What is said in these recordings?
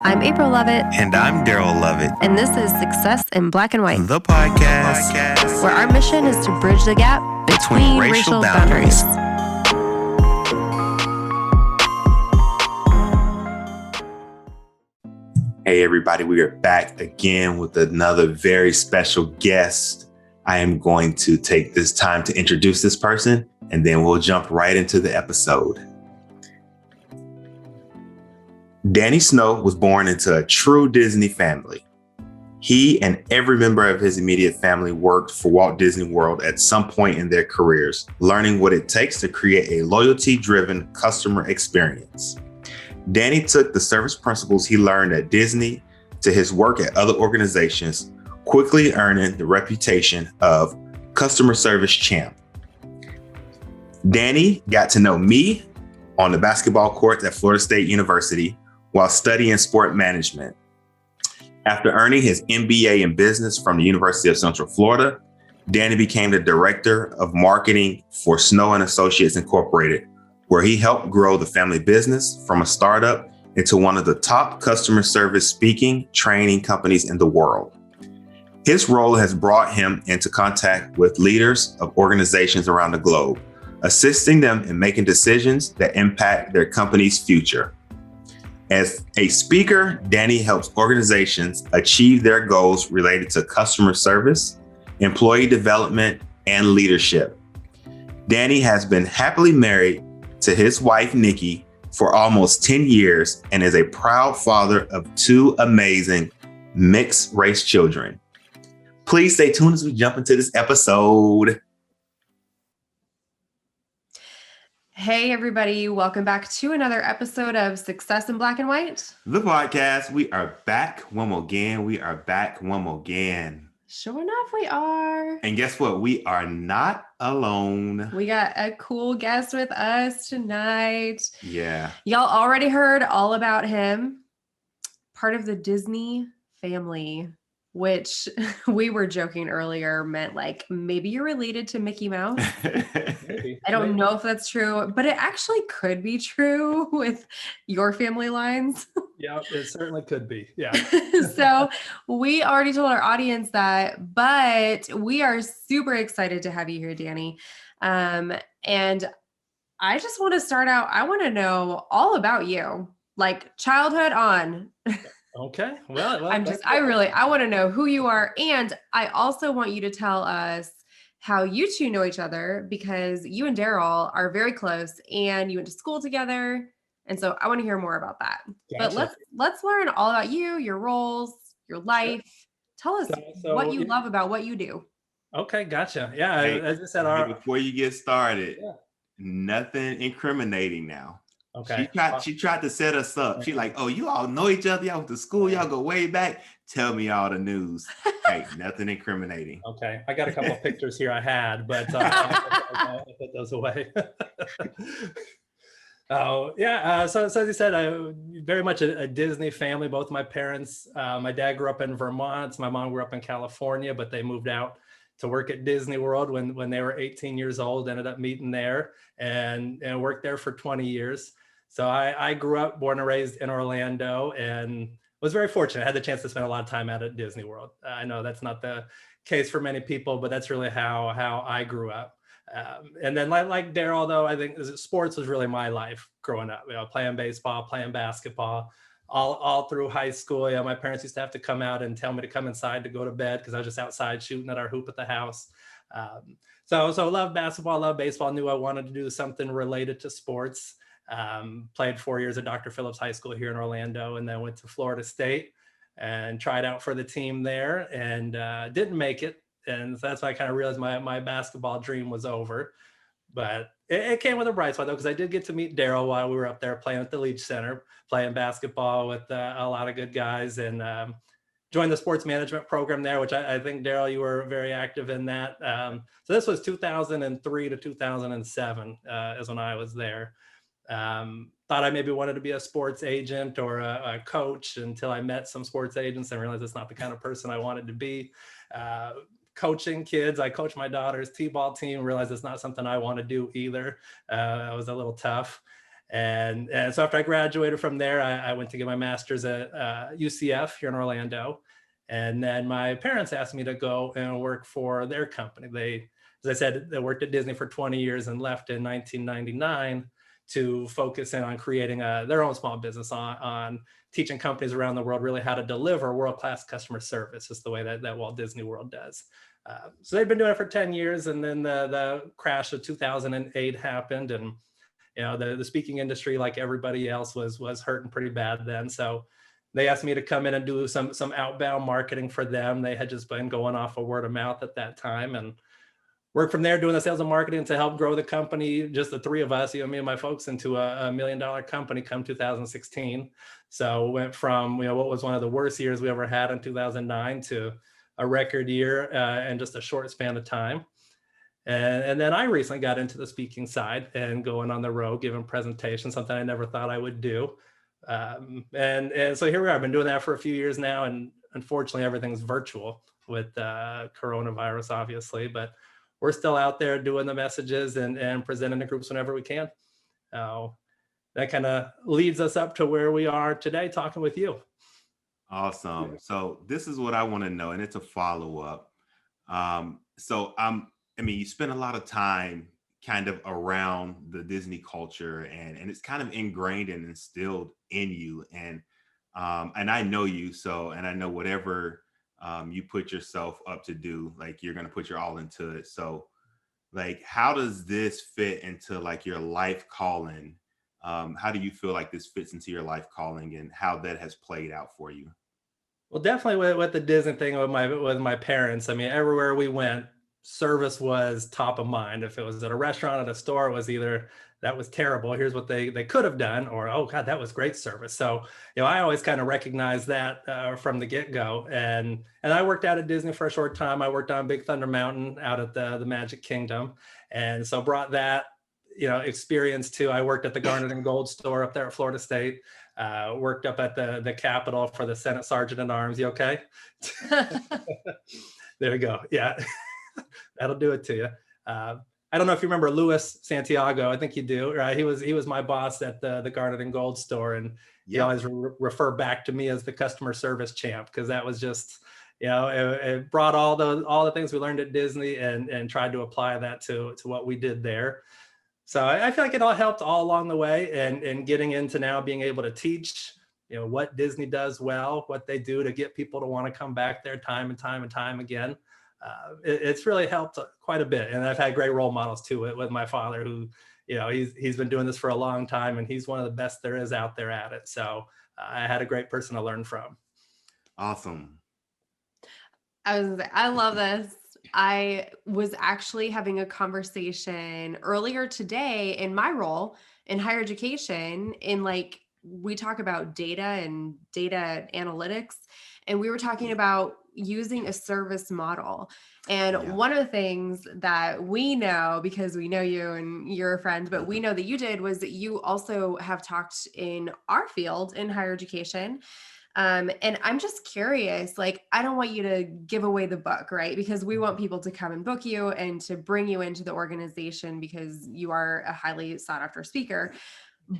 I'm April Lovett. And I'm Daryl Lovett. And this is Success in Black and White. The podcast. Where our mission is to bridge the gap between racial boundaries. Hey everybody, we are back again with another very special guest. I am going to take this time to introduce this person, and then we'll jump right into the episode. Danny Snow was born into a true Disney family. He and every member of his immediate family worked for Walt Disney World at some point in their careers, learning what it takes to create a loyalty-driven customer experience. Danny took the service principles he learned at Disney to his work at other organizations, quickly earning the reputation of customer service champ. Danny got to know me on the basketball courts at Florida State University while studying sport management. After earning his MBA in business from the University of Central Florida, Danny became the director of marketing for Snow and Associates Incorporated, where he helped grow the family business from a startup into one of the top customer service speaking training companies in the world. His role has brought him into contact with leaders of organizations around the globe, assisting them in making decisions that impact their company's future. As a speaker, Danny helps organizations achieve their goals related to customer service, employee development, and leadership. Danny has been happily married to his wife, Niki, for almost 10 years and is a proud father of two amazing mixed race children. Please stay tuned as we jump into this episode. Hey, everybody. Welcome back to another episode of Success in Black and White. The podcast. We are back one more again. Sure enough, we are. And guess what? We are not alone. We got a cool guest with us tonight. Yeah. Y'all already heard all about him. Part of the Disney family, which we were joking earlier meant like maybe you're related to Mickey Mouse. I don't know if that's true, but it actually could be true with your family lines. Yeah, it certainly could be. Yeah. So we already told our audience that, but we are super excited to have you here, Danny. And I just want to start out, I want to know all about you, like childhood on. Okay. Well, I want to know who you are. And I also want you to tell us how you two know each other, because you and Daryl are very close and you went to school together. And so I want to hear more about that. Gotcha. But let's learn all about you, your roles, your life. Tell us what you love about what you do. Okay. Gotcha. Yeah. Hey, as I said, before you get started, nothing incriminating now. Okay. She tried to set us up. She like, oh, you all know each other. Y'all went to school. Y'all go way back. Tell me all the news. Hey, nothing incriminating. Okay. I got a couple of pictures here I had, but I'll put those away. Oh, yeah. So as you said, I very much a Disney family. Both my parents, my dad grew up in Vermont. My mom grew up in California, but they moved out to work at Disney World when they were 18 years old, ended up meeting there and worked there for 20 years. So I grew up, born and raised in Orlando, and was very fortunate. I had the chance to spend a lot of time out at Disney World. I know that's not the case for many people, but that's really how I grew up. And then like Daryl, though, I think sports was really my life growing up, playing baseball, playing basketball, all through high school. Yeah, my parents used to have to come out and tell me to come inside to go to bed because I was just outside shooting at our hoop at the house. So loved basketball, loved baseball, knew I wanted to do something related to sports. Played 4 years at Dr. Phillips High School here in Orlando, and then went to Florida State and tried out for the team there and didn't make it. And so that's when I kind of realized my basketball dream was over. But it came with a bright spot, though, because I did get to meet Daryl while we were up there playing at the Leach Center, playing basketball with a lot of good guys, and joined the sports management program there, which I think, Daryl, you were very active in that. So this was 2003 to 2007 is when I was there. Thought I maybe wanted to be a sports agent or a coach until I met some sports agents and realized that's not the kind of person I wanted to be. Coaching kids, I coached my daughter's t-ball team, realized it's not something I want to do either. It was a little tough. And so after I graduated from there, I went to get my master's at UCF here in Orlando. And then my parents asked me to go and work for their company. They, as I said, they worked at Disney for 20 years and left in 1999 to focus in on creating their own small business on teaching companies around the world really how to deliver world-class customer service, just the way that Walt Disney World does. So they've been doing it for 10 years, and then the crash of 2008 happened, and the speaking industry, like everybody else, was hurting pretty bad then. So they asked me to come in and do some outbound marketing for them. They had just been going off of word of mouth at that time, and work from there doing the sales and marketing to help grow the company, just the three of us, me and my folks, into a $1 million company come 2016. So went from what was one of the worst years we ever had in 2009 to a record year in just a short span of time. And then I recently got into the speaking side and going on the road, giving presentations, something I never thought I would do. And so here we are. I've been doing that for a few years now, and unfortunately everything's virtual with coronavirus, obviously, but we're still out there doing the messages and presenting to groups whenever we can. That kind of leads us up to where we are today, talking with you. Awesome. So this is what I want to know, and it's a follow-up. You spend a lot of time kind of around the Disney culture, and it's kind of ingrained and instilled in you. And I know you, and I know whatever you put yourself up to do, like you're going to put your all into it. So like, how does this fit into like your life calling? How do you feel like this fits into your life calling, and how that has played out for you? Well, definitely with the Disney thing with my parents. I mean, everywhere we went, service was top of mind. If it was at a restaurant, at a store, it was either that was terrible, here's what they could have done, or oh God, that was great service. So I always kind of recognized that from the get-go. And I worked out at Disney for a short time. I worked on Big Thunder Mountain out at the Magic Kingdom, and so brought that experience to. I worked at the Garnet and Gold store up there at Florida State. Worked up at the Capitol for the Senate Sergeant at Arms. You okay? There we go. Yeah. That'll do it to you. I don't know if you remember Louis Santiago. I think you do, right? He was my boss at the Garnet and Gold store, and he always refer back to me as the customer service champ, because that was just, it brought all the things we learned at Disney and tried to apply that to what we did there. So I feel like it all helped all along the way, and getting into now being able to teach, what Disney does well, what they do to get people to want to come back there time and time and time again. It's really helped quite a bit. And I've had great role models too, with my father, who, he's been doing this for a long time, and he's one of the best there is out there at it. So I had a great person to learn from. Awesome. I love this. I was actually having a conversation earlier today in my role in higher education, we talk about data and data analytics, and we were talking about using a service model. And one of the things that we know, because we know you and you're a friend, but we know that you did, was that you also have talked in our field in higher education. And I'm just curious, I don't want you to give away the book, right? Because we want people to come and book you and to bring you into the organization because you are a highly sought after speaker.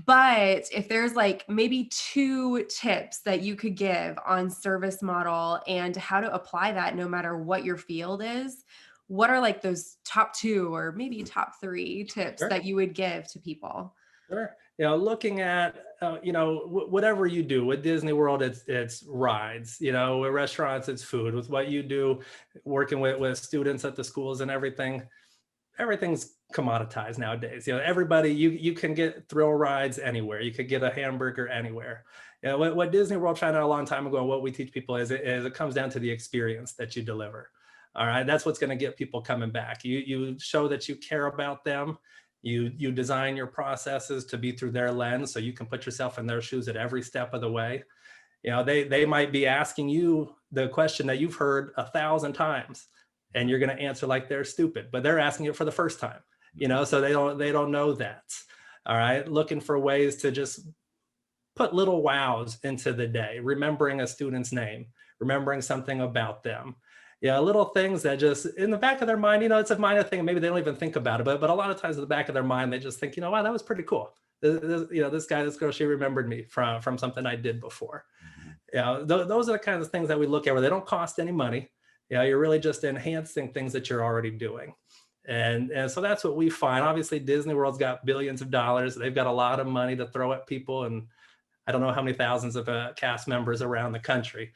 But if there's maybe 2 tips that you could give on service model and how to apply that no matter what your field is, what are those top 2 or maybe top 3 tips that you would give to people? Sure. Looking at, whatever you do with Disney World, it's rides, with restaurants, it's food. With what you do, working with students at the schools and everything's commoditized nowadays. Everybody, you can get thrill rides anywhere. You could get a hamburger anywhere. What Disney World found out a long time ago, and what we teach people is it comes down to the experience that you deliver. All right, that's what's going to get people coming back. You show that you care about them. You design your processes to be through their lens, so you can put yourself in their shoes at every step of the way. They might be asking you the question that you've heard 1,000 times, and you're going to answer like they're stupid, but they're asking it for the first time. So they don't know that. All right, looking for ways to just put little wows into the day, remembering a student's name, remembering something about them. Little things that just in the back of their mind, it's a minor thing. Maybe they don't even think about it, but a lot of times in the back of their mind, they just think, wow, that was pretty cool. this guy, this girl, she remembered me from something I did before. Those are the kinds of things that we look at where they don't cost any money. You're really just enhancing things that you're already doing. And so that's what we find. Obviously, Disney World's got billions of dollars. They've got a lot of money to throw at people. And I don't know how many thousands of cast members around the country.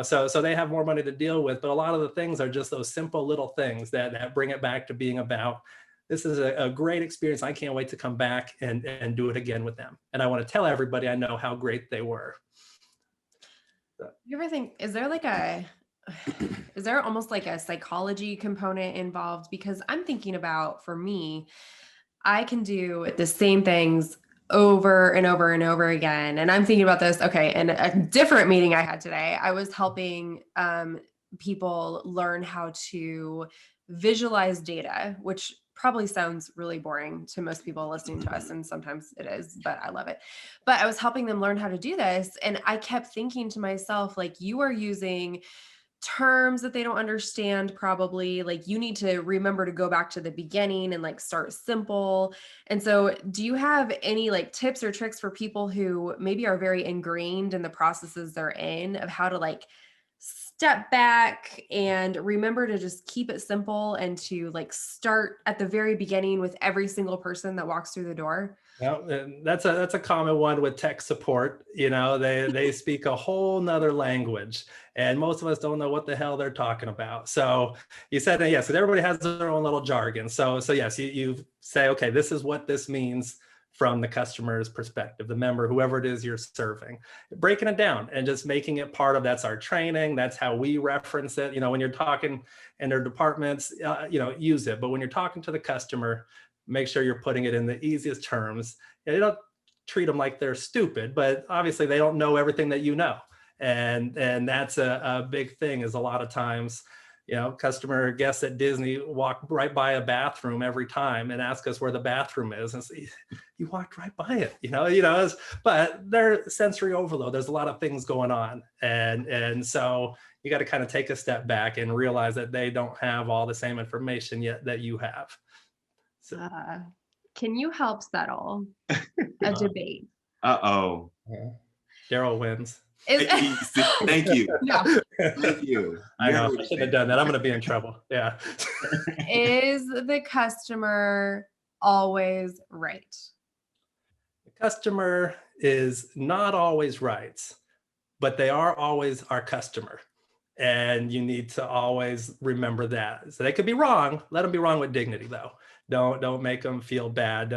So they have more money to deal with. But a lot of the things are just those simple little things that bring it back to being about, this is a great experience. I can't wait to come back and do it again with them. And I want to tell everybody I know how great they were. You ever think, is there almost like a psychology component involved? Because I'm thinking about, for me, I can do the same things over and over and over again. And I'm thinking about this, okay, in a different meeting I had today, I was helping people learn how to visualize data, which probably sounds really boring to most people listening to us. And sometimes it is, but I love it. But I was helping them learn how to do this. And I kept thinking to myself, like, you are using terms that they don't understand, probably. Like, you need to remember to go back to the beginning and like start simple. And so do you have any like tips or tricks for people who maybe are very ingrained in the processes they're in, of how to like step back and remember to just keep it simple and to like start at the very beginning with every single person that walks through the door? That's a common one with tech support. They speak a whole nother language, and most of us don't know what the hell they're talking about. So you said, yes, because everybody has their own little jargon. So yes, you say, okay, this is what this means from the customer's perspective, the member, whoever it is you're serving, breaking it down and just making it part of, that's our training. That's how we reference it. When you're talking in their departments, use it. But when you're talking to the customer, make sure you're putting it in the easiest terms. You don't treat them like they're stupid, but obviously they don't know everything that you know. And that's a big thing, is a lot of times, customer guests at Disney walk right by a bathroom every time and ask us where the bathroom is, and say, you walked right by it, but they're sensory overload. There's a lot of things going on. And so you got to kind of take a step back and realize that they don't have all the same information yet that you have. So. Can you help settle a debate? Uh-oh. Daryl wins. Thank you. No. Thank you. I know. I shouldn't have done that. I'm going to be in trouble. Yeah. Is the customer always right? The customer is not always right, but they are always our customer. And you need to always remember that. So they could be wrong. Let them be wrong with dignity, though. Don't make them feel bad.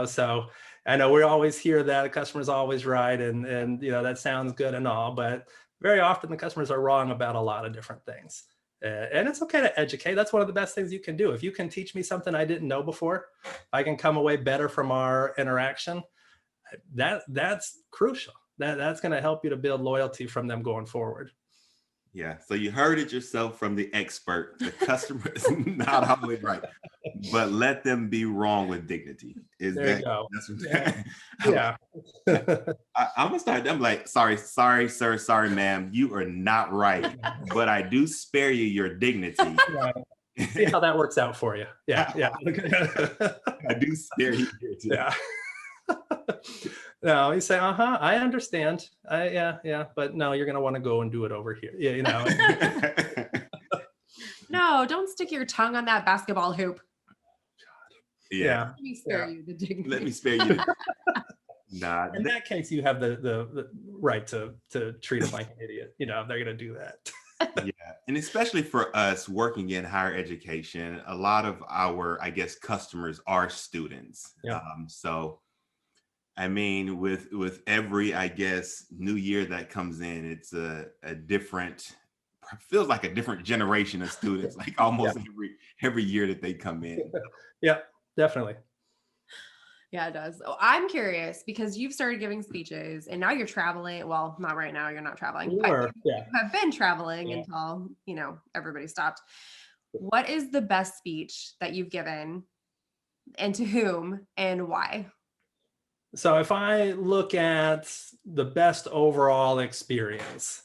So I know we always hear that the customer's always right, and that sounds good and all, but very often the customers are wrong about a lot of different things. And it's okay to educate. That's one of the best things you can do. If you can teach me something I didn't know before, I can come away better from our interaction. That's crucial. That's going to help you to build loyalty from them going forward. Yeah. So you heard it yourself from the expert. The customer is not always right, but let them be wrong with dignity. There you go. Yeah. I'm gonna start. I'm like, sorry, sir, sorry, ma'am. You are not right, but I do spare you your dignity. Right. See how that works out for you. Yeah. I do spare you your dignity. Yeah. No, you say, I understand. Yeah, but no, you're gonna want to go and do it over here. Yeah, No, don't stick your tongue on that basketball hoop. Yeah. Let me spare you the dignity. Let me spare you. Nah. In that case, you have the right to treat them like an idiot. They're gonna do that. Yeah, and especially for us working in higher education, a lot of our, I guess, customers are students. Yeah. So. I mean, with every, I guess, new year that comes in, it's a different, feels like a different generation of students, like almost every year that they come in. Yeah, definitely. Yeah, it does. Oh, I'm curious, because you've started giving speeches and now you're traveling. Well, not right now, you're not traveling. You have been traveling until, everybody stopped. What is the best speech that you've given, and to whom, and why? So if I look at the best overall experience,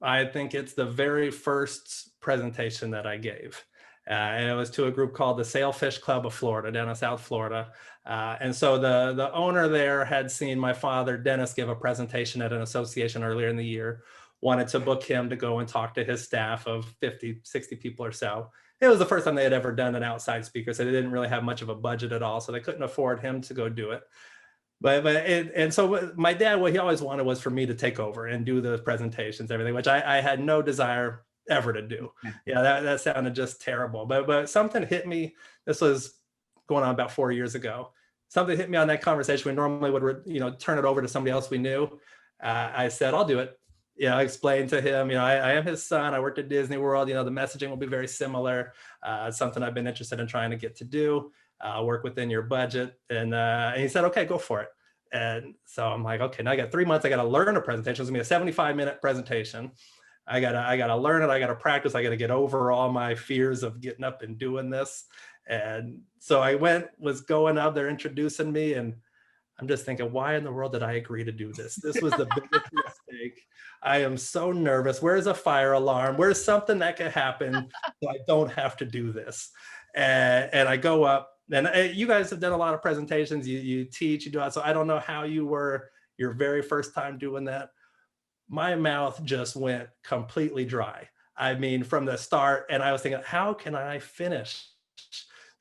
I think it's the very first presentation that I gave. And it was to a group called the Sailfish Club of Florida, down in South Florida. And so the owner there had seen my father, Dennis, give a presentation at an association earlier in the year, wanted to book him to go and talk to his staff of 50, 60 people or so. It was the first time they had ever done an outside speaker, so they didn't really have much of a budget at all, so they couldn't afford him to go do it. And so my dad, what he always wanted was for me to take over and do the presentations, everything, which I had no desire ever to do. Yeah, that sounded just terrible. But something hit me. This was going on about 4 years ago. Something hit me on that conversation. We normally would, turn it over to somebody else we knew. I said, I'll do it. I explained to him, I am his son. I worked at Disney World. The messaging will be very similar. It's something I've been interested in trying to get to do. Work within your budget. And he said, okay, go for it. And so I'm like, okay, now I got 3 months. I got to learn a presentation. It's gonna be a 75-minute presentation. I gotta learn it. I gotta practice. I gotta get over all my fears of getting up and doing this. And so I was going up there introducing me, and I'm just thinking, why in the world did I agree to do this? This was the biggest mistake. I am so nervous. Where's a fire alarm? Where's something that could happen so I don't have to do this? And I go up, and you guys have done a lot of presentations. You teach, you do it. So I don't know how you were your very first time doing that. My mouth just went completely dry. I mean, from the start, and I was thinking, how can I finish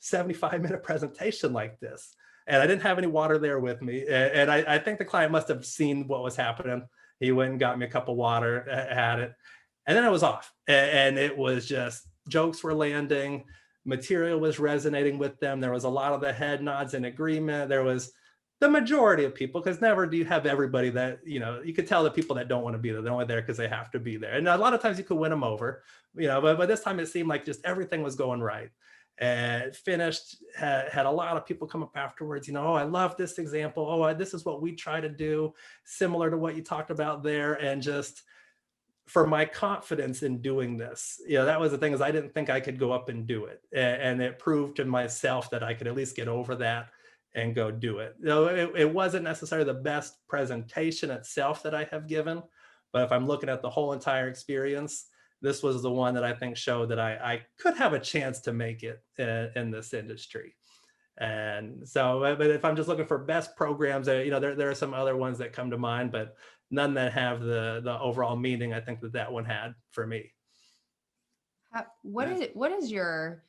75-minute presentation like this? And I didn't have any water there with me. And I think the client must have seen what was happening. He went and got me a cup of water, had it, and then I was off. And it was just, jokes were landing, material was resonating with them. There was a lot of the head nods in agreement. There was the majority of people, because never do you have everybody that, you could tell the people that don't want to be there, they're only there because they have to be there. And a lot of times you could win them over, but this time it seemed like just everything was going right. And finished, had a lot of people come up afterwards, oh, I love this example. Oh, this is what we try to do, similar to what you talked about there. And just for my confidence in doing this, that was the thing, is I didn't think I could go up and do it. And it proved to myself that I could at least get over that and go do it. It wasn't necessarily the best presentation itself that I have given, but if I'm looking at the whole entire experience, this was the one that I think showed that I could have a chance to make it in this industry. And so, but if I'm just looking for best programs, there are some other ones that come to mind, but none that have the overall meaning I think that one had for me. What is your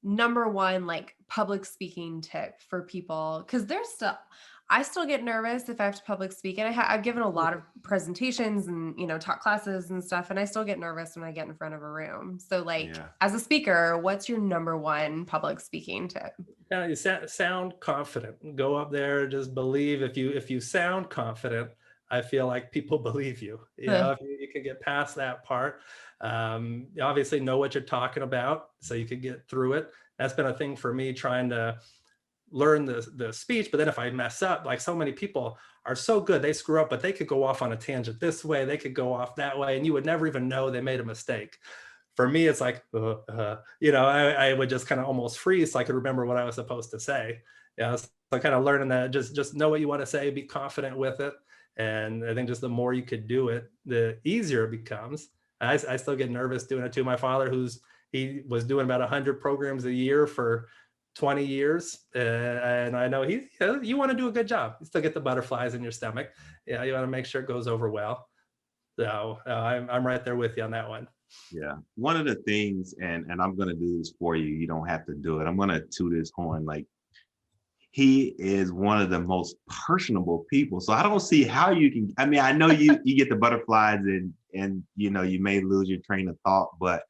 number one public speaking tip for people? Because I still get nervous if I have to public speak, and I've given a lot of presentations and taught classes and stuff, and I still get nervous when I get in front of a room. So as a speaker, what's your number one public speaking tip? You sound confident. Go up there, just believe. If you sound confident, I feel like people believe you. If you can get past that part, obviously know what you're talking about so you can get through it. That's been a thing for me, trying to learn the speech. But then if I mess up, so many people are so good, they screw up, but they could go off on a tangent this way, they could go off that way, and you would never even know they made a mistake. For me, it's like, I would just kind of almost freeze so I could remember what I was supposed to say. So kind of learning that just know what you want to say, be confident with it. And I think just the more you could do it, the easier it becomes. I still get nervous doing it too. My father, he was doing about 100 programs a year for 20 years. And I know you want to do a good job. You still get the butterflies in your stomach. You want to make sure it goes over well. So I'm right there with you on that one. Yeah. One of the things, and I'm going to do this for you, you don't have to do it. I'm going to toot his horn. He is one of the most personable people. So I don't see how you can, I know you get the butterflies and you may lose your train of thought, but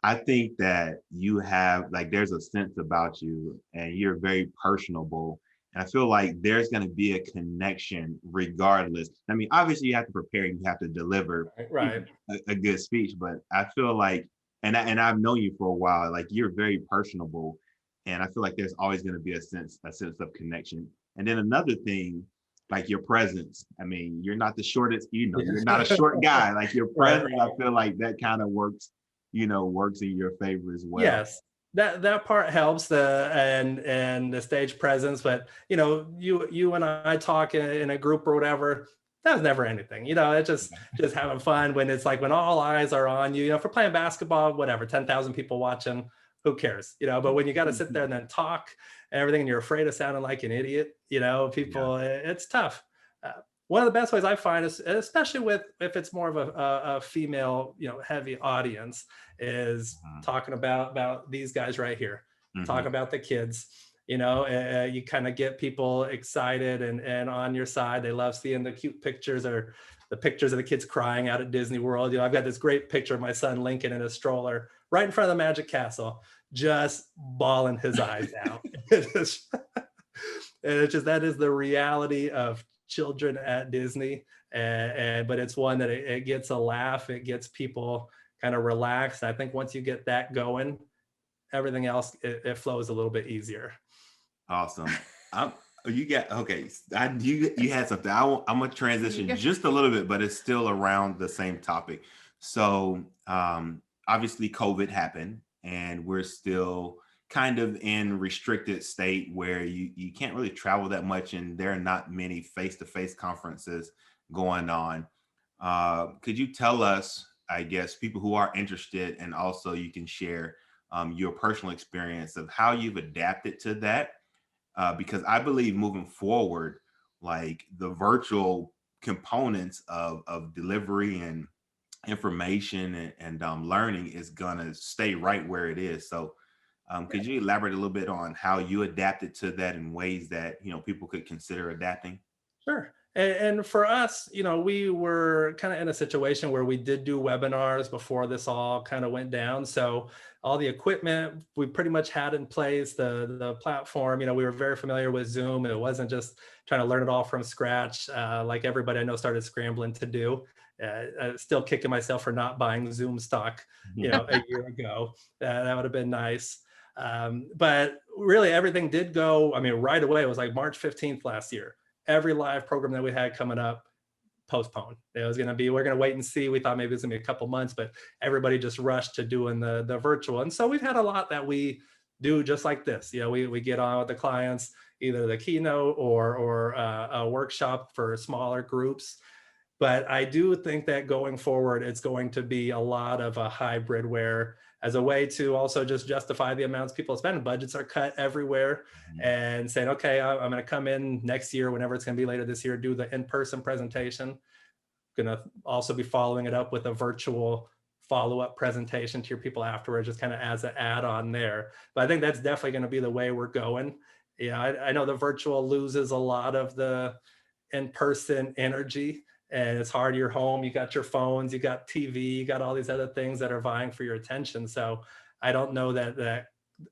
I think that you have, there's a sense about you and you're very personable. And I feel like there's going to be a connection regardless. Obviously you have to prepare and you have to deliver a good speech, but I feel like, and I've known you for a while, you're very personable. And I feel like there's always going to be a sense of connection. And then another thing, your presence. You're not the shortest, you're not a short guy. Your presence, I feel like that kind of works in your favor as well. Yes, that part helps, and the stage presence. But you and I talk in a group or whatever, that's never anything. It's just having fun when it's when all eyes are on you. If we're playing basketball, whatever, 10,000 people watching, who cares? But when you got to sit there and then talk and everything, and you're afraid of sounding like an idiot, Yeah. people, it's tough. Uh, One of the best ways I find is, especially if it's more of a female, heavy audience, is talking about these guys right here, Mm-hmm. talk about the kids. You kind of get people excited and on your side. They love seeing the cute pictures or the pictures of the kids crying out at Disney World. I've got this great picture of my son Lincoln in a stroller right in front of the Magic Castle, just bawling his eyes out. And it's just, that is the reality of children at Disney. But it's one that it gets a laugh, it gets people kind of relaxed. I think once you get that going, everything else, it flows a little bit easier. Awesome. You got okay. You had something. I'm gonna transition Yeah. just a little bit, but it's still around the same topic. So obviously, COVID happened, and we're still kind of in restricted state where you can't really travel that much, and there are not many face-to-face conferences going on. Could you tell us, I guess, people who are interested, and also you can share your personal experience of how you've adapted to that? Because I believe moving forward, like the virtual components of delivery and information and learning is gonna stay right where it is. So, could you elaborate a little bit on how you adapted to that in ways that people could consider adapting? Sure. And for us, we were kind of in a situation where we did do webinars before this all kind of went down. So all the equipment we pretty much had in place, the platform, we were very familiar with Zoom, and it wasn't just trying to learn it all from scratch, like everybody I know started scrambling to do. Still kicking myself for not buying Zoom stock, a year ago. That would have been nice. But really everything did go, I mean, right away. It was like March 15th last year. Every live program that we had coming up postponed. It was going to be, we're going to wait and see. We thought maybe it was going to be a couple months, but everybody just rushed to doing the virtual. And so we've had a lot that we do just like this. We get on with the clients, either the keynote or a workshop for smaller groups. But I do think that going forward, it's going to be a lot of a hybrid, where as a way to also just justify the amounts people spend, budgets are cut everywhere, and saying, okay, I'm going to come in next year, whenever it's going to be later this year, do the in-person presentation. Going to also be following it up with a virtual follow-up presentation to your people afterwards, just kind of as an add-on there. But I think that's definitely going to be the way we're going. I know the virtual loses a lot of the in-person energy, and it's hard. You're home, you got your phones, you got TV, you got all these other things that are vying for your attention. So I don't know that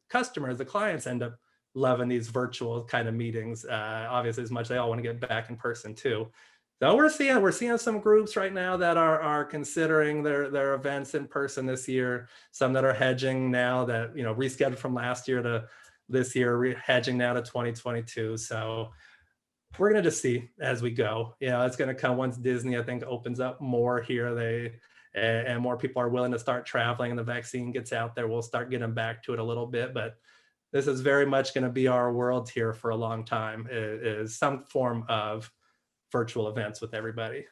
customers, the clients, end up loving these virtual kind of meetings, obviously as much. They all want to get back in person too. So we're seeing some groups right now that are considering their events in person this year. Some that are hedging now, that rescheduled from last year to this year, hedging now to 2022. So we're going to just see as we go. It's going to come once Disney, I think, opens up more here. And more people are willing to start traveling, and the vaccine gets out there, we'll start getting back to it a little bit. But this is very much going to be our world here for a long time, is some form of virtual events with everybody.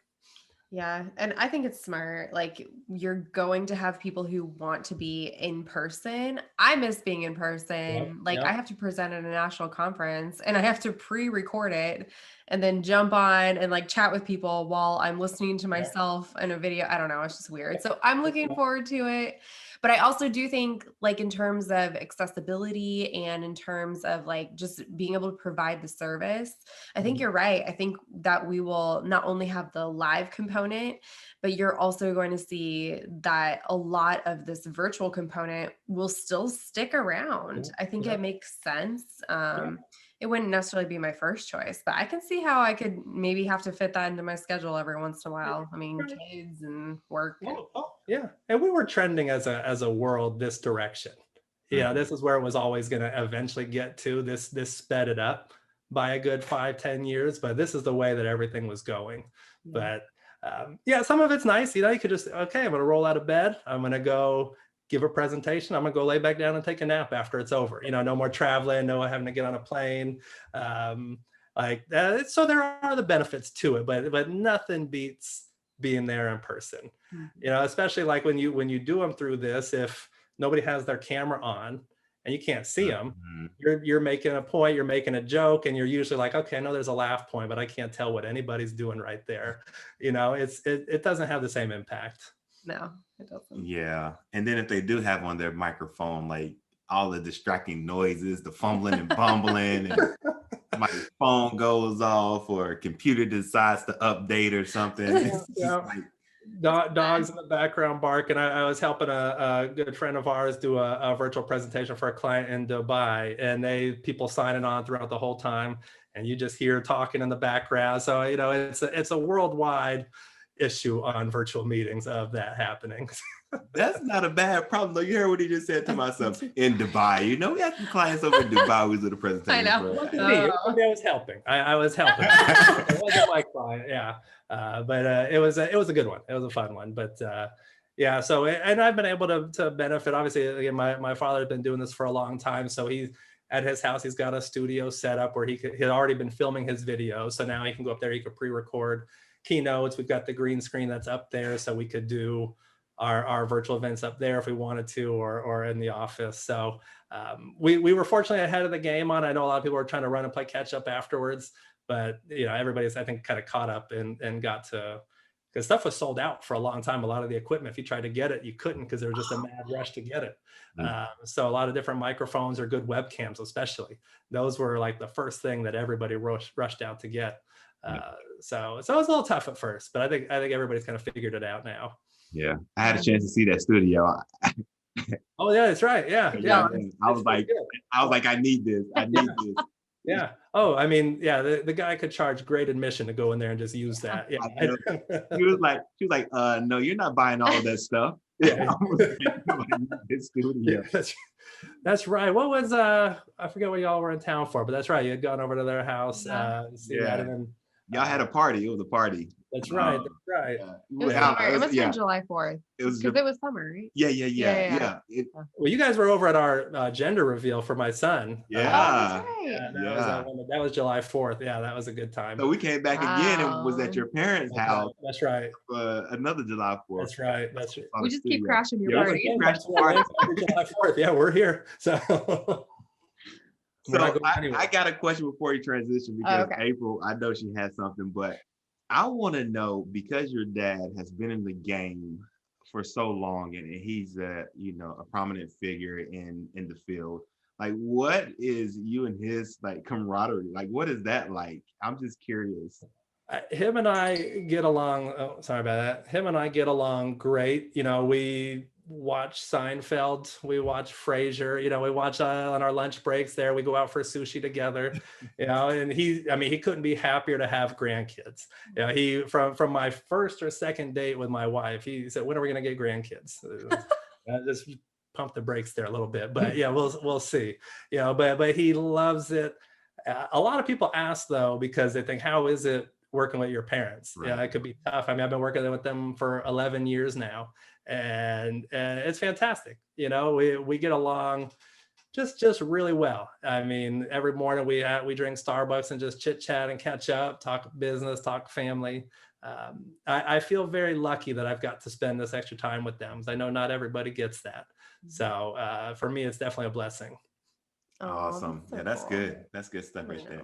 Yeah. And I think it's smart. Like, you're going to have people who want to be in person. I miss being in Yep, person. Like, I yep. have to present at a national conference, and I have to pre-record it and then jump on and like chat with people while I'm listening to Yep. myself in a video. I don't know. It's just weird. So I'm looking forward to it. But I also do think, like, in terms of accessibility and in terms of like just being able to provide the service, I think you're right. I think that we will not only have the live component, but you're also going to see that a lot of this virtual component will still stick around. I think it Yep. makes sense. Yep. It wouldn't necessarily be my first choice, but I can see how I could maybe have to fit that into my schedule every once in a while. I mean, Right. kids and work. Oh, yeah. And we were trending as a world this direction. This is where it was always going to eventually get to. This sped it up by a good 5-10 years, but this is the way that everything was going. Yeah. But some of it's nice. You could just, okay, I'm going to roll out of bed, I'm going to go give a presentation, I'm going to go lay back down and take a nap after it's over. No more traveling, no having to get on a plane. Like that. So there are the benefits to it, but nothing beats being there in person. Mhm. Especially like when you do them through this, if nobody has their camera on and you can't see them. Mhm. You're making a point, you're making a joke, and you're usually like, okay, I know there's a laugh point, but I can't tell what anybody's doing right there. It doesn't have the same impact. No, it doesn't. Yeah. And then if they do have on their microphone, like all the distracting noises, the fumbling and bumbling, and my phone goes off or a computer decides to update or something. It's just Yeah. like, Dogs in the background barking. I was helping a good friend of ours do a virtual presentation for a client in Dubai, and people signing on throughout the whole time, and you just hear talking in the background. So it's a worldwide issue on virtual meetings of that happening. that's not a bad problem though. You heard what he just said to myself in Dubai. We had some clients over in Dubai we did a presentation. I know. for. I was helping. I was helping. It wasn't my client, yeah. But it was a good one. It was a fun one. But yeah. So and I've been able to benefit. Obviously, again, my father had been doing this for a long time. So he's at his house. He's got a studio set up where he had already been filming his videos. So now he can go up there. He could pre-record keynotes. We've got the green screen that's up there, so we could do our virtual events up there if we wanted to, or in the office. So we were fortunately ahead of the game on. I know a lot of people were trying to run and play catch up afterwards, but everybody's, I think, kind of caught up and got to, because stuff was sold out for a long time. A lot of the equipment, if you tried to get it, you couldn't, because there was just a mad rush to get it. So a lot of different microphones or good webcams, especially, those were like the first thing that everybody rushed out to get. So it was a little tough at first, but I think everybody's kind of figured it out now. Yeah, I had a chance to see that studio. Oh yeah, that's right. Yeah. I was like, I need this. I need this. Yeah. Oh, I mean, yeah, the guy could charge great admission to go in there and just use that. Yeah. She was like, no, you're not buying all of that stuff. Yeah. This studio. That's right. What was I forget what y'all were in town for, but that's right. You had gone over to their house. See that, and then y'all had a party. It was a party. That's right. That's right. It must have been July 4th. Because it was summer, right? Yeah. Well, you guys were over at our gender reveal for my son. Yeah. That was July 4th. Yeah, that was a good time. So we came back again and was at your parents' house. That's right. Another July 4th. That's right. We just keep crashing your party. July 4th. Yeah, we're here. So I got a question before you transition, because April, I know she has something, but I want to know, because your dad has been in the game for so long, and he's a prominent figure in the field. Like, what is you and his camaraderie? Like, what is that like? I'm just curious. Him and I get along. Oh, sorry about that. Him and I get along great. We watch Seinfeld, we watch Frasier, we watch on our lunch breaks there, we go out for sushi together, and he couldn't be happier to have grandkids. He from my first or second date with my wife, he said, when are we going to get grandkids? Just pump the brakes there a little bit, but yeah, we'll see. But he loves it. A lot of people ask though, because they think, how is it working with your parents? Right. It could be tough. I mean, I've been working with them for 11 years now, and it's fantastic. We get along just really well. I mean, every morning we drink Starbucks and just chit chat and catch up, talk business, talk family. I feel very lucky that I've got to spend this extra time with them. I know not everybody gets that. So for me, it's definitely a blessing. Awesome. So that's cool. Good. That's good stuff right there.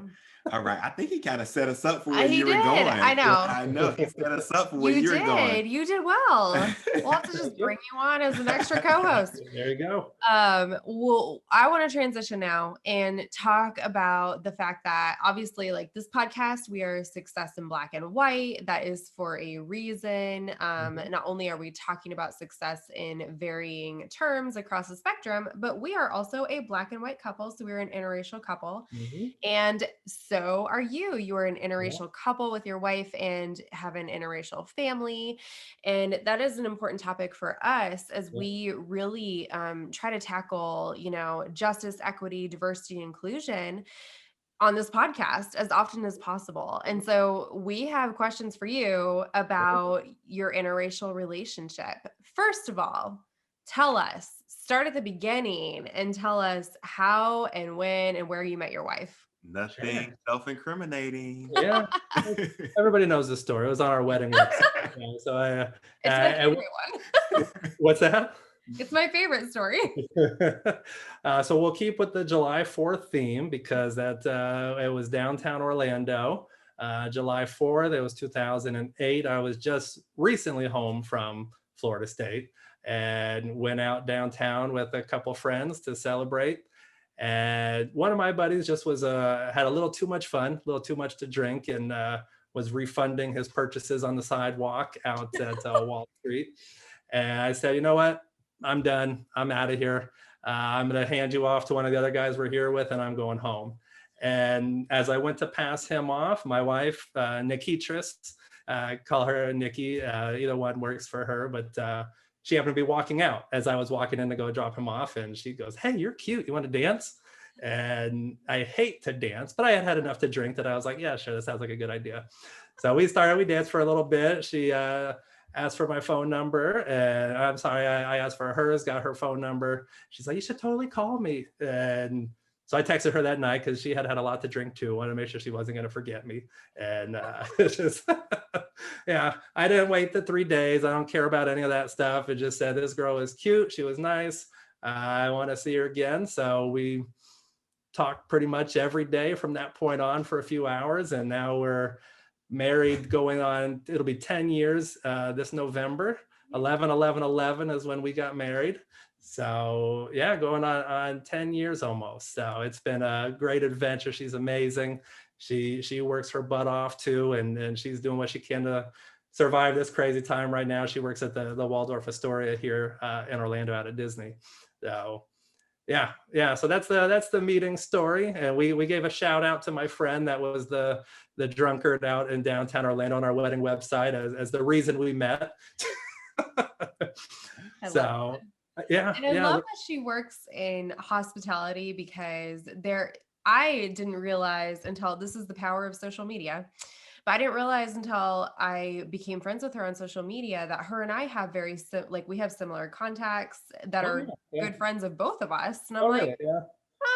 All right. I think he kind of set us up for where you were going. I know. He set us up for where you were going. You did well. We'll have to just bring you on as an extra co-host. There you go. Well, I want to transition now and talk about the fact that obviously, like this podcast, we are Success in Black and White. That is for a reason. Not only are we talking about success in varying terms across the spectrum, but we are also a Black and white couple. So we're an interracial couple. And so are you. You are an interracial couple with your wife and have an interracial family. And that is an important topic for us as we really try to tackle, justice, equity, diversity, and inclusion on this podcast as often as possible. And so we have questions for you about your interracial relationship. First of all, tell us, start at the beginning and tell us how and when and where you met your wife. Nothing self-incriminating. Yeah. Everybody knows the story. It was on our wedding website. So it's my favorite one. What's that? It's my favorite story. So we'll keep with the July 4th theme because it was downtown Orlando. July 4th, it was 2008. I was just recently home from Florida State and went out downtown with a couple friends to celebrate. And one of my buddies just had a little too much fun, a little too much to drink, and was refunding his purchases on the sidewalk out at Wall Street. And I said, you know what? I'm done. I'm out of here. I'm going to hand you off to one of the other guys we're here with, and I'm going home. And as I went to pass him off, my wife, Niki, call her Niki, either one works for her, but she happened to be walking out as I was walking in to go drop him off. And she goes, "Hey, you're cute. You want to dance?" And I hate to dance, but I had had enough to drink that I was like, yeah, sure, that sounds like a good idea. So we danced for a little bit. She asked for my phone number, and I'm sorry, I asked for hers, got her phone number. She's like, "You should totally call me." And so I texted her that night because she had had a lot to drink too. Wanted to make sure she wasn't going to forget me. And just, yeah, I didn't wait the 3 days. I don't care about any of that stuff. It just said, this girl is cute. She was nice. I want to see her again. So we talked pretty much every day from that point on for a few hours. And now we're married going on, it'll be 10 years this November. 11/11/11 is when we got married. So yeah, going on 10 years almost. So it's been a great adventure. She's amazing. She works her butt off too, and she's doing what she can to survive this crazy time right now. She works at the Waldorf Astoria here in Orlando out at Disney. So yeah. So that's the meeting story. And we gave a shout out to my friend that was the drunkard out in downtown Orlando on our wedding website as the reason we met. So yeah. And I love that she works in hospitality because I didn't realize until this is the power of social media. But I didn't realize until I became friends with her on social media that her and I have we have similar contacts that are good friends of both of us. And I'm like, really? Yeah.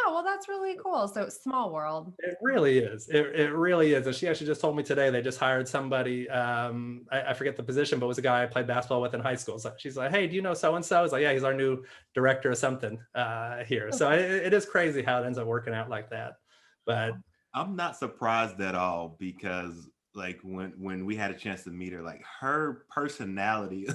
oh, well, that's really cool. So small world. It really is. It really is. And she actually just told me today they just hired somebody. I forget the position, but it was a guy I played basketball with in high school. So she's like, "Hey, do you know so and so?" I was like, "Yeah, he's our new director of something here." So it is crazy how it ends up working out like that. But I'm not surprised at all because like when we had a chance to meet her, like her personality,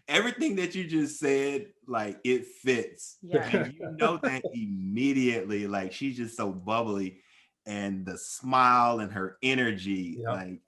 everything that you just said, like it fits. Yeah. And you know that immediately, like she's just so bubbly, and the smile and her energy, like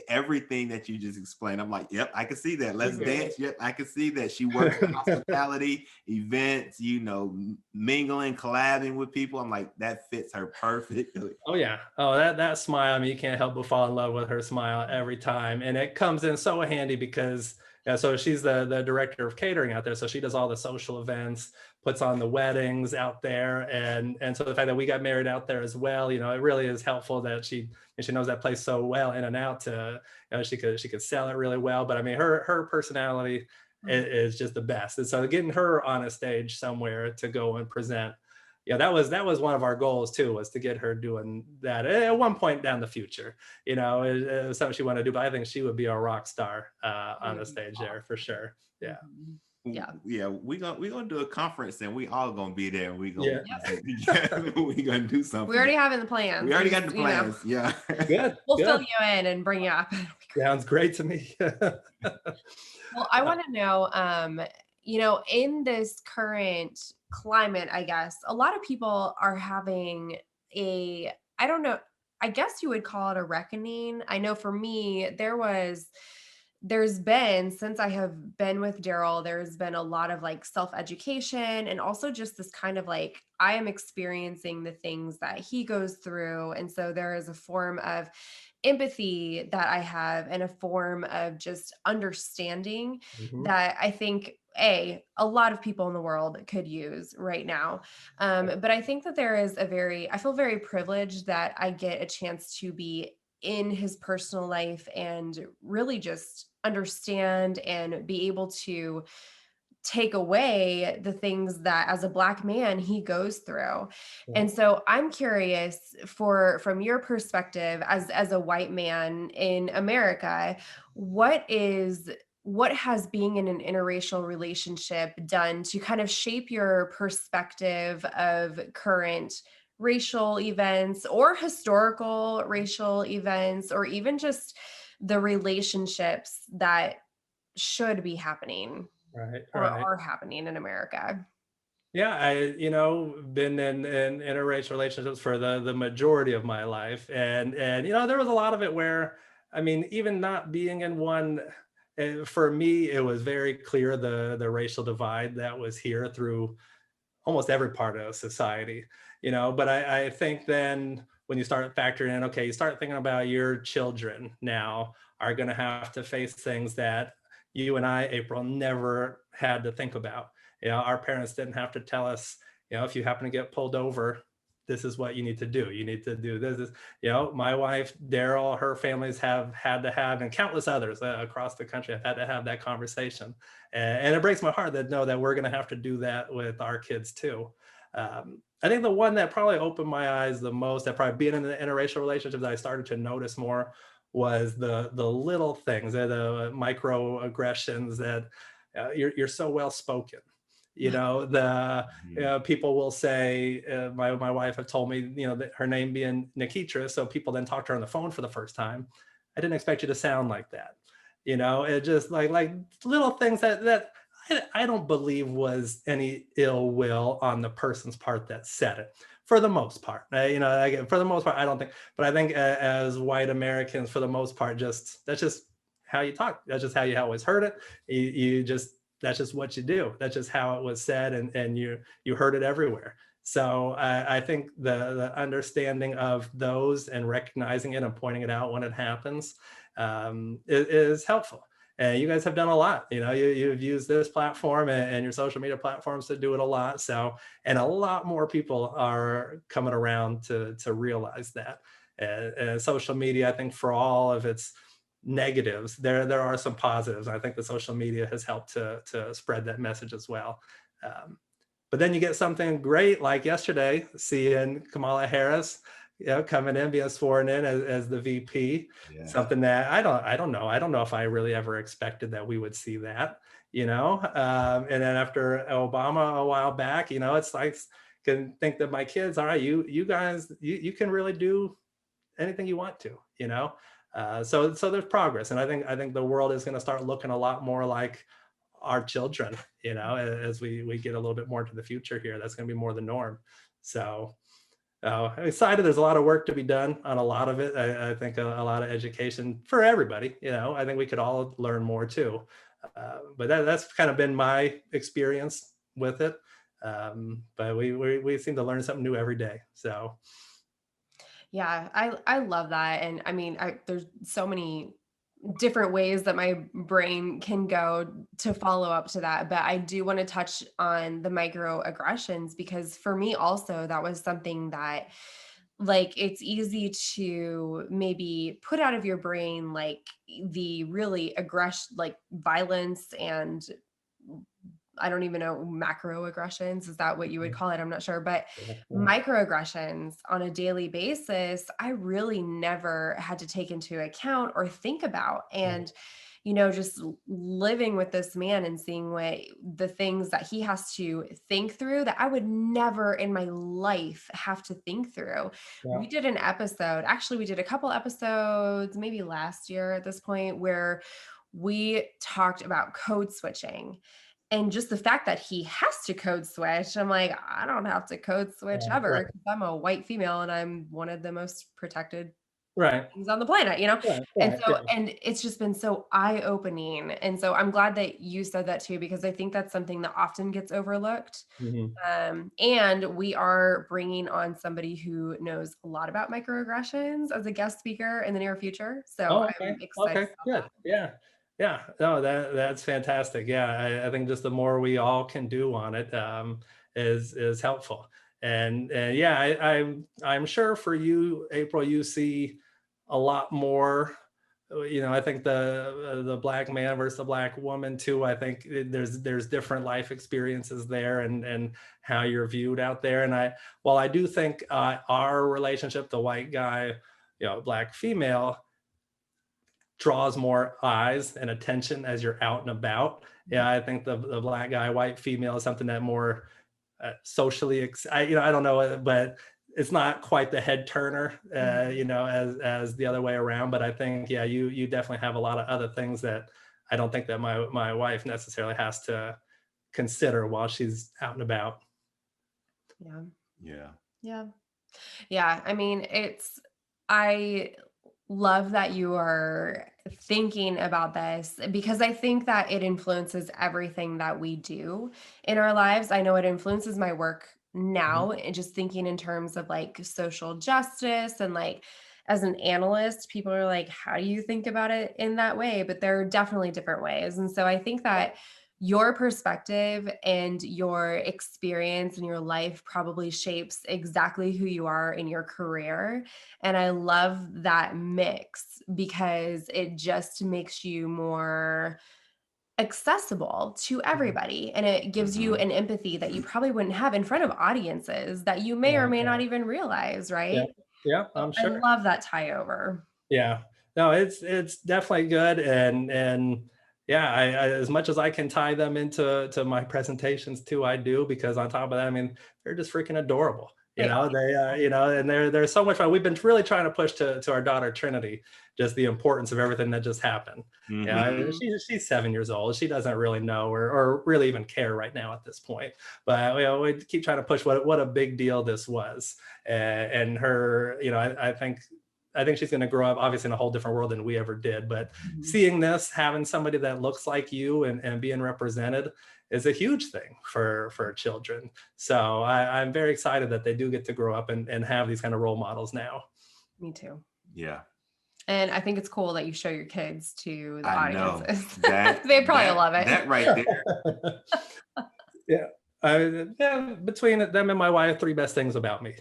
everything that you just explained, I'm like, yep, I can see that. Let's dance. Yep, I can see that. She works in hospitality, events, mingling, collabing with people. I'm like, that fits her perfectly. Oh yeah. Oh, that smile. I mean, you can't help but fall in love with her smile every time. And it comes in so handy because so she's the director of catering out there. So she does all the social events, puts on the weddings out there. And so the fact that we got married out there as well, it really is helpful that she knows that place so well in and out she could sell it really well. But I mean, her personality is just the best. And so getting her on a stage somewhere to go and present, that was one of our goals too, was to get her doing that at one point down the future. It was something she wanted to do, but I think she would be a rock star on the stage there for sure. Yeah. We're gonna do a conference and we all gonna be there and we gonna we gonna do something. We already have in the plans. We already got the plans. Yeah. Good. We'll fill you in and bring you up. Sounds great to me. Well, I want to know, in this current climate, I guess a lot of people are having I don't know, I guess you would call it a reckoning. I know for me, there's been, since I have been with Daryl, there's been a lot of like self-education and also just this kind of like, I am experiencing the things that he goes through. And so there is a form of empathy that I have and a form of just understanding that I think a lot of people in the world could use right now. But I think that I feel very privileged that I get a chance to be in his personal life and really just understand and be able to take away the things that as a Black man he goes through. And so I'm curious from your perspective as a white man in America, what is what has being in an interracial relationship done to kind of shape your perspective of current racial events or historical racial events, or even just the relationships that should be happening Right, or right. are happening in America? Yeah, been in interracial relationships for the majority of my life, and there was a lot of it where, I mean, even not being in one, for me, it was very clear the racial divide that was here through almost every part of society, but I think then when you start factoring in, okay, you start thinking about your children now are going to have to face things that you and I, April, never had to think about. Our parents didn't have to tell us, if you happen to get pulled over, this is what you need to do. You need to do this. My wife, Daryl, her families have had to have, and countless others across the country have had to have that conversation. And it breaks my heart that know that we're going to have to do that with our kids too. I think the one that probably opened my eyes the most, that probably being in the interracial relationships, I started to notice more, was the little things, the microaggressions that you're so well spoken. The people will say, my wife had told me, that her name being Nikitra, so people then talk to her on the phone for the first time. I didn't expect you to sound like that. It just like little things that I don't believe was any ill will on the person's part that said it, for the most part. Again, for the most part, I don't think, but I think as white Americans, for the most part, that's just how you talk. That's just how you always heard it. You just, that's just what you do. That's just how it was said, and you heard it everywhere. So I think the understanding of those and recognizing it and pointing it out when it happens is helpful. And you guys have done a lot. You've used this platform and your social media platforms to do it a lot. So, and a lot more people are coming around to realize that. And social media, I think, for all of its negatives, there are some positives. I think the social media has helped to spread that message as well. But then you get something great like yesterday, seeing Kamala Harris, coming in, being sworn in as the VP. Yeah. Something that I don't know. I don't know if I really ever expected that we would see that. And then after Obama a while back, it's like, can think that my kids, all right, you guys, you can really do anything you want to. So there's progress, and I think the world is going to start looking a lot more like our children, as we get a little bit more to the future here. That's going to be more the norm. So I'm excited. There's a lot of work to be done on a lot of it. I think a lot of education for everybody. I think we could all learn more too. But that's kind of been my experience with it. But we seem to learn something new every day. So. Yeah, I love that. And I mean, there's so many different ways that my brain can go to follow up to that. But I do want to touch on the microaggressions, because for me also, that was something that, like, it's easy to maybe put out of your brain, like the really like violence and, I don't even know, macroaggressions. Is that what you would call it? I'm not sure. But microaggressions on a daily basis, I really never had to take into account or think about. And, just living with this man and seeing the things that he has to think through that I would never in my life have to think through. Yeah. We did an episode, actually, we did a couple episodes, maybe last year at this point, where we talked about code switching. And just the fact that he has to code switch, I'm like, I don't have to code switch ever, Right. because I'm a white female and I'm one of the most protected Right. things on the planet, Right. And Right. so, Yeah. and it's just been so eye-opening. And so I'm glad that you said that too, because I think that's something that often gets overlooked. Mhm. And we are bringing on somebody who knows a lot about microaggressions as a guest speaker in the near future. So Oh, I'm okay. excited Okay. about Good. that. Yeah. Yeah. No, that's fantastic. Yeah. I think just the more we all can do on it is helpful. And yeah, I'm sure for you, April, you see a lot more. I think the black man versus the black woman too. I think there's different life experiences there, and how you're viewed out there. And while I do think our relationship, the white guy, black female, draws more eyes and attention as you're out and about. Yeah, I think the black guy, white female is something that more socially, I don't know, but it's not quite the head turner, as the other way around. But I think, yeah, you definitely have a lot of other things that I don't think that my wife necessarily has to consider while she's out and about. Yeah. Yeah. Yeah. Yeah. I mean, I love that you are thinking about this because I think that it influences everything that we do in our lives. I know it influences my work now, and just thinking in terms of like social justice and like as an analyst, people are like, how do you think about it in that way? But there are definitely different ways. And so I think that your perspective and your experience in your life probably shapes exactly who you are in your career. And I love that mix because it just makes you more accessible to everybody. And it gives you an empathy that you probably wouldn't have in front of audiences that you may or Yeah, may not even realize, yeah, right? yeah, So I'm I sure. love that tie over. Yeah, no, it's definitely good, and yeah, I as much as I can tie them into my presentations too, I do, because on top of that, I mean, they're just freaking adorable. They are. They and they're so much fun. We've been really trying to push to our daughter Trinity just the importance of everything that just happened. Yeah, Mhm. she's 7 years old. She doesn't really know or really even care right now at this point. But we keep trying to push what a big deal this was, and her. I think she's going to grow up obviously in a whole different world than we ever did. But Mhm. seeing this, having somebody that looks like you and being represented is a huge thing for children. So I'm very excited that they do get to grow up and have these kind of role models now. Me too. Yeah. And I think it's cool that you show your kids to the I know audiences. that They probably love it. that right there. Yeah. Yeah, between them and my wife, three best things about me,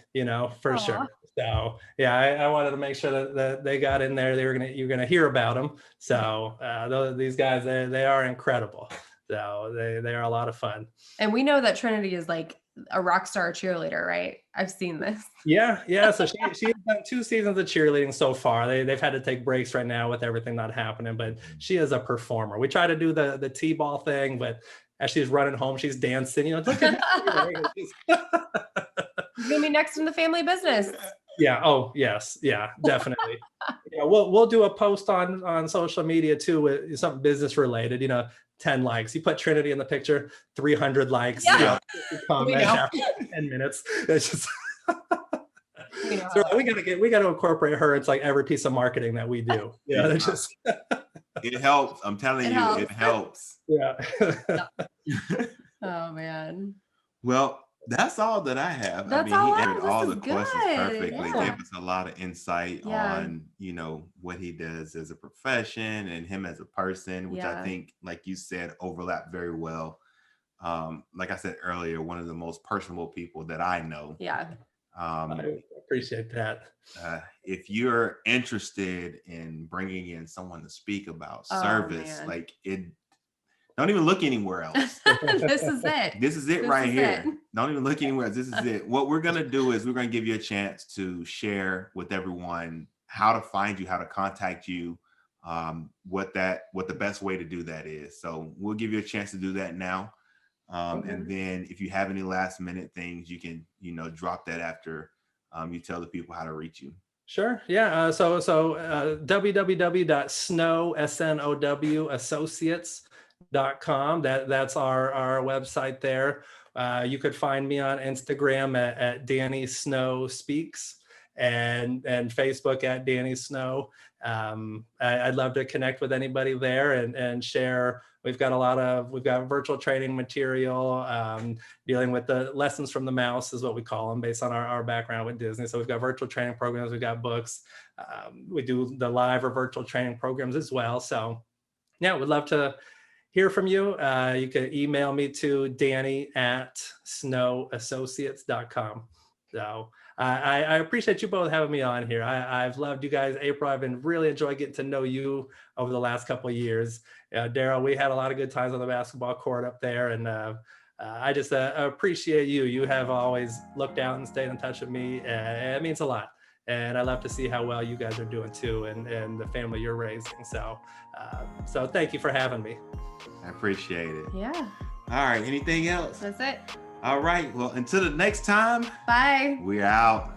for Aw. sure. So yeah, I wanted to make sure that they got in there. You're gonna hear about them. So these guys, they are incredible. So they are a lot of fun. And we know that Trinity is like a rock star cheerleader, right? I've seen this. Yeah, yeah. So she has done 2 seasons of cheerleading so far. They've had to take breaks right now with everything not happening, but she is a performer. We try to do the T-ball thing, but as she's running home, she's dancing. Look at me. He's gonna be next in the family business. Yeah. Oh, yes. Yeah, definitely. Yeah, we'll do a post on social media too with something business related. 10 likes. You put Trinity in the picture, 300 likes. Yeah. We Comments know. after 10 minutes. It's just We know so how we got to incorporate her. It's like every piece of marketing that we do. Yeah, Yeah. it's just It helps. I'm telling It you, it helps. helps. yeah. Oh man. Well, that's all that I have. That's I mean, all he I answered have. all This the is questions good. perfectly, Yeah. gave us a lot of insight Yeah. on, what he does as a profession and him as a person, which I Yeah. think, like you said, overlap very well. Like I said earlier, one of the most personable people that I know. Yeah. I appreciate that. If you're interested in bringing in someone to speak about Oh, service, man. like don't even look anywhere else. This is it. This is it This right is here. it. Don't even look anywhere else. This is it. What we're gonna do is we're gonna give you a chance to share with everyone how to find you, how to contact you, what the best way to do that is. So we'll give you a chance to do that now. And then if you have any last minute things, you can, drop that after you tell the people how to reach you. Sure. Yeah. So www.snowassociates.com. That's our website there. You could find me on Instagram at Danny Snow Speaks and Facebook at Danny Snow. I'd love to connect with anybody there and share. We've got virtual training material, dealing with the lessons from the mouse is what we call them based on our background with Disney. So we've got virtual training programs, we've got books. We do the live or virtual training programs as well. So yeah, we'd love to hear from you. You can email me to danny@snowassociates.com. So I appreciate you both having me on here. I've loved you guys. April, I've been really enjoying getting to know you over the last couple of years. Daryl, we had a lot of good times on the basketball court up there. And I just appreciate you. You have always looked out and stayed in touch with me. It means a lot. And I love to see how well you guys are doing too, and the family you're raising. So thank you for having me. I appreciate it. Yeah. All right. Anything else? That's it. All right. Well, until the next time, Bye. we're out.